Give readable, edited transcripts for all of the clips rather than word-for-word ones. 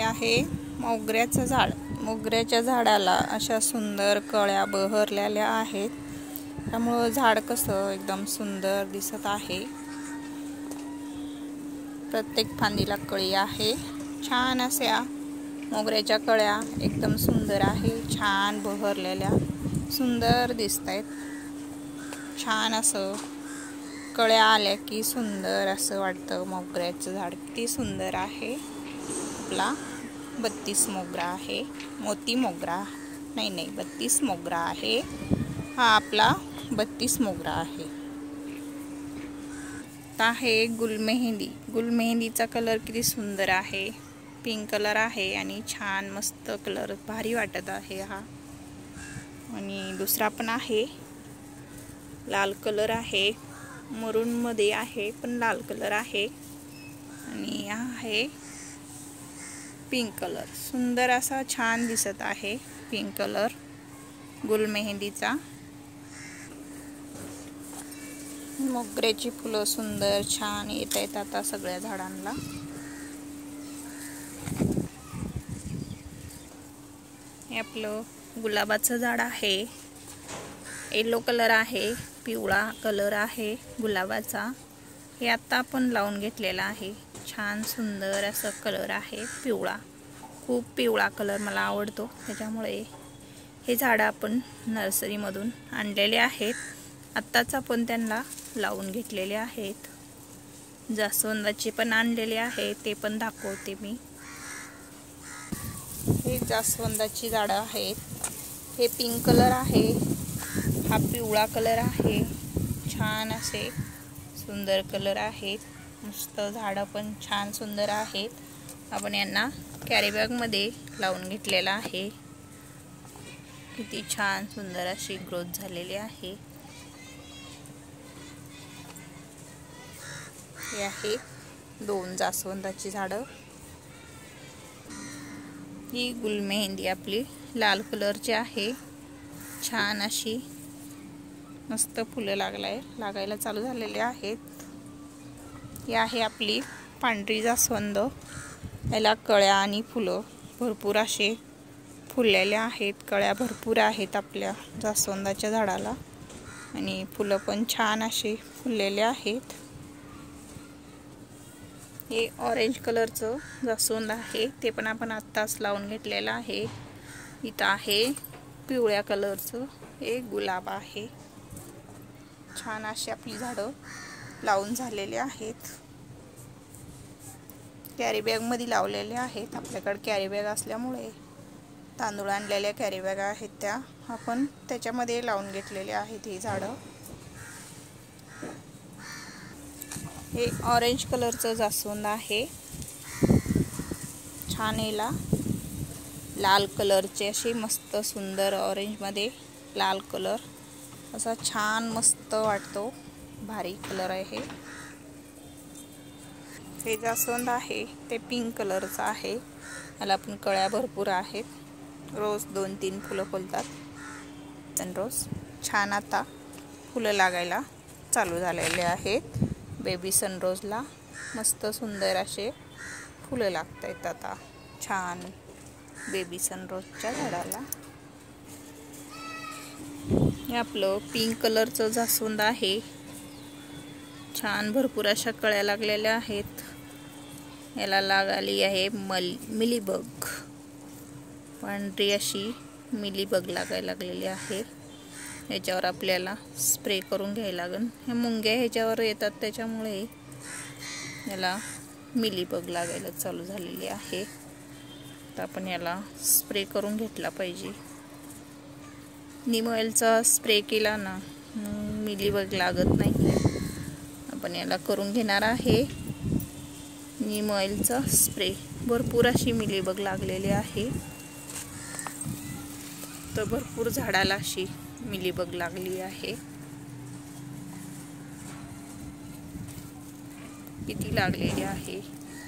आहे मोगऱ्याचं झाड। मोगऱ्याच्या झाडाला अशा सुंदर कळ्या बहरलेल्या आहेत, त्यामुळे झाड कसं एकदम सुंदर दिसत आहे। प्रत्येक फांदीला कळी आहे। छान अशा मोगऱ्याच्या कळ्या एकदम सुंदर आहे, छान बहरलेल्या सुंदर दिसतायत। छान असं कळ्या आल्या की सुंदर असं वाटतं। मोगऱ्याचं झाड किती सुंदर आहे। आपला 32 मोगरा आहे, मोती मोगरा नाही 32 मोगरा आहे। हा आपला 32 मोगरा आहे। आहे गुलमेहंदी। गुलमेहंदीचा कलर किती सुंदर आहे, पिंक कलर आहे आणि छान मस्त कलर भारी वाटत आहे हा। आणि दुसरा पण आहे, लाल कलर आहे, मरून मध्ये आहे पण लाल कलर आहे। आणि हा आहे पिंक कलर, सुंदर असा छान दिसत आहे पिंक कलर गुलमेहंदीचा। मोगऱ्याची फुलं सुंदर छान येत आहेत आता सगळ्या झाडांना। हे आपलं गुलाबाचं झाड आहे, येलो कलर आहे, पिवळा कलर आहे गुलाबाचा। हे आता आपण लावून घेतलेला आहे, छान सुंदर असं कलर आहे पिवळा। खूप पिवळा कलर मला आवडतो, त्याच्यामुळे हे झाड आपण नर्सरीमधून आणलेले आहेत। आत्ताच आपण त्यांना लावून घेतलेले आहेत। जास्वंदाचे पण आणलेले आहे, ते पण दाखवते मी। हे जास्वंदाची झाडं आहेत। हे पिंक कलर आहे, हा पिवळा कलर आहे, छान असे सुंदर कलर आहेत। मस्त झाडं पण छान सुंदर आहेत। आपण यांना कॅरी बॅग मध्ये लावून घेतलेला आहे। किती छान सुंदर अशी ग्रोथ झालेली आहे। हे आहे 2 जास्वंदाची झाडं। ही गुलमेहंदी आपली लाल कलरची आहे, छान अशी मस्त फुलं लागायला चालू झालेले आहेत। ही आहे आपली पांढरी जास्वंद, याला कळ्या आणि फुलं भरपूर असे फुललेले आहेत। कळ्या भरपूर आहेत आपल्या जास्वंदाच्या झाडाला आणि फुलं पण छान असे फुललेले आहेत। हे ऑरेंज कलरचं जास्वंद आहे, ते पण आपण आत्ताच लावून घेतलेलं आहे। इथं आहे पिवळ्या कलरचं एक गुलाब आहे। छान अशी आपली झाडं लावून झालेले आहेत। कॅरी बॅग मध्ये लावलेले आहेत। आपल्याकडे कॅरी बॅग असल्यामुळे तांदूळ आणलेल्या कॅरी बॅग आहेत, त्या आपण त्याच्यामध्ये लावून घेतलेले आहेत ही झाडं। हे ऑरेंज कलरचं जास्वंद आहे, छान याला लाल कलरचे असे मस्त सुंदर ऑरेंज मध्ये लाल कलर असा छान मस्त वाटतो, भारी कलर आहे। हे जास्वंद आहे ते पिंक कलरचं आहे, याला पण कळ्या भरपूर आहेत। रोज 2-3 फुलं फुलतात, सनरोज छान आता फुलं लागायला चालू झालेले आहेत। बेबी सनरोजला मस्त सुंदर असे फुलं लागत आहेत आता छान बेबी सनरोजच्या झाडाला। हे आपलं पिंक कलरचं जास्वंद आहे, छान भरपूर अशा कळ्या लागलेल्या आहेत। याला लागली आहे मिलीबग, पांढरी अशी मिलीबग लागायला लागलेली आहे। ह्याच्यावर आपल्याला स्प्रे करून घ्यायला लागेल। हे मुंग्या ह्याच्यावर येतात, त्याच्यामुळे याला मिलीबग लागायला चालू झालेली आहे। तर आपण याला स्प्रे करून घेतला पाहिजे। नीम ऑइलचा स्प्रे केला ना मिलीबग लागत नाही। आपण याला करून घेणार आहे नीम ऑइलचा स्प्रे। भरपूर अशी मिलीबग लागलेली आहे, तर भरपूर झाडाला अशी मिलीबग लागली आहे। किती लागलेली आहे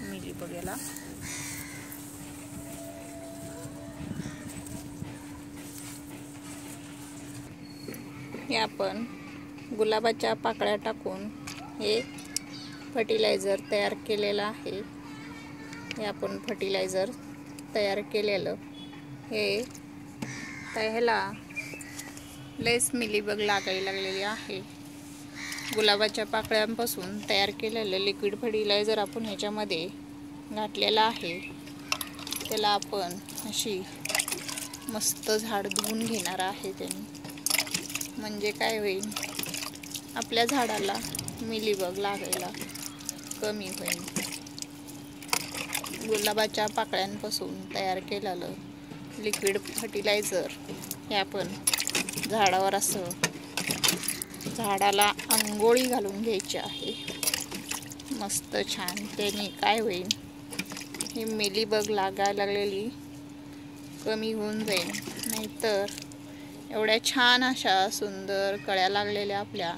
मिलीबग याला। हे आपण गुलाबाच्या पाकळ्या टाकून हे फर्टिलायझर तयार केलेलं आहे। हे आपण फर्टिलायझर तयार केलेलं हे ह्याला लेस मिलीबग लागायला लागलेली आहे. गुलाबाच्या पाकळ्यांपासून तयार केलेलं लिक्विड फर्टिलायझर आपण ह्याच्यामध्ये घातलेलं आहे. त्याला आपण अशी मस्त झाड धुवून घेणार आहे त्याने. म्हणजे काय होईल, आपल्या झाडाला मिलीबग लागायला कमी होईल. गुलाबाच्या पाकळ्यांपासून तयार केलेलं लिक्विड फर्टिलायझर हे आपण झाडावर असं झाडाला अंघोळी घालून घ्यायची आहे. मस्त छान. त्याने काय होईल, ही मिलीबग लागायला लागलेली कमी होऊन जाईल. नाहीतर एवढ्या छान अशा सुंदर कळ्या लागलेल्या आपल्या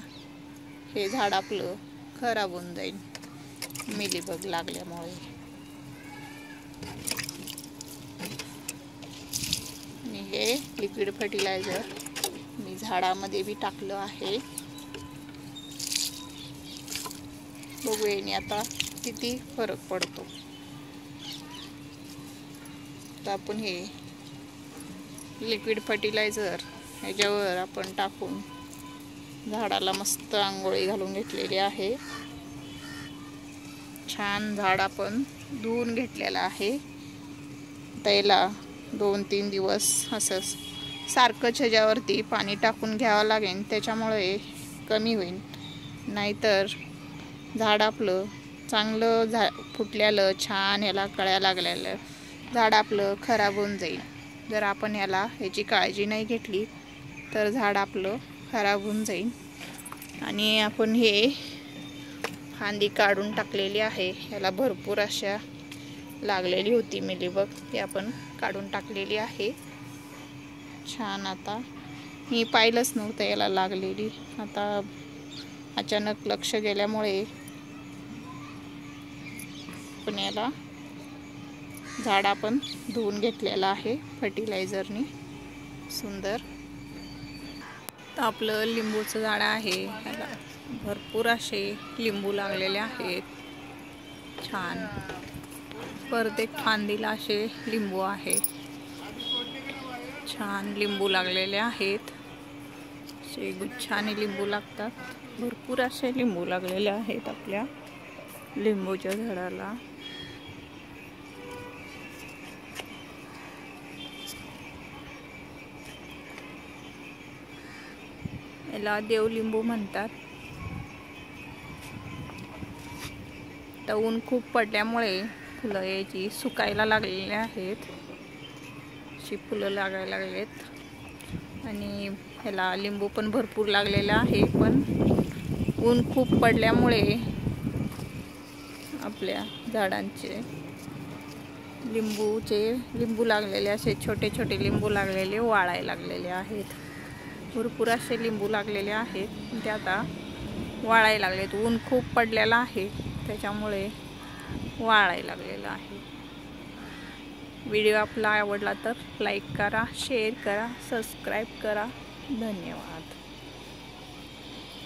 हे झाड आपलं खराब होऊन जाईल मिलीबग लागल्यामुळे. हे लिक्विड फर्टिलायझर मी झाडामध्ये बी टाकलं आहे. बघूया आता किती फरक पडतो. तर आपण हे लिक्विड फर्टिलायझर ह्याच्यावर आपण टाकून झाडाला मस्त आंघोळी घालून घेतलेली आहे. छान झाड आपण धुवून घेतलेलं आहे. त्याला 2-3 दिवस असं सारखंच ह्याच्यावरती पाणी टाकून घ्यावं लागेल. त्याच्यामुळे कमी होईल. नाहीतर झाड आपलं चांगलं फुटलेलं छान ह्याला कळ्या लागलेलं झाड आपलं खराब होऊन जाईल. जर आपण ह्याची काळजी नाही घेतली तर झाड आपलं खराब होऊन जाईल. आणि आपण हे फांदी काढून टाकलेली आहे. ह्याला भरपूर अशा लागलेली होती मिलीबग, ती आपण काढून टाकलेली आहे. छान. आता मी पाहिलंच नव्हतं याला लागलेली. आता अचानक लक्ष गेल्यामुळे पण याला झाड आपण धुवून घेतलेलं आहे फर्टिलायझरनी. सुंदर. तर आपलं लिंबूचं झाड आहे. ह्याला भरपूर असे लिंबू लागलेले आहेत. छान. प्रत्येक फांदीला असे लिंबू आहे. छान लिंबू लागलेले आहेत. असे गुच्छाने लिंबू लागतात. भरपूर असे लिंबू लागलेले आहेत आपल्या लिंबूच्या झाडाला. याला देवलिंबू म्हणतात. तर ऊन खूप पडल्यामुळे फुलं याची सुकायला लागलेली आहेत. अशी फुलं लागायला लागलेत. आणि ह्याला लिंबू पण भरपूर लागलेला आहे. पण ऊन खूप पडल्यामुळे आपल्या झाडांचे लिंबू लागलेले असे छोटे छोटे लिंबू लागलेले वाळायला लागलेले आहेत. भरपूर असे लिंबू लागलेले आहेत. ते आता वाळायला लागलेत. ऊन खूप पडलेलं आहे त्याच्यामुळे वाळायला लागलेलं आहे. व्हिडिओ आपला आवडला तर लाईक करा, शेअर करा, सबस्क्राईब करा. धन्यवाद.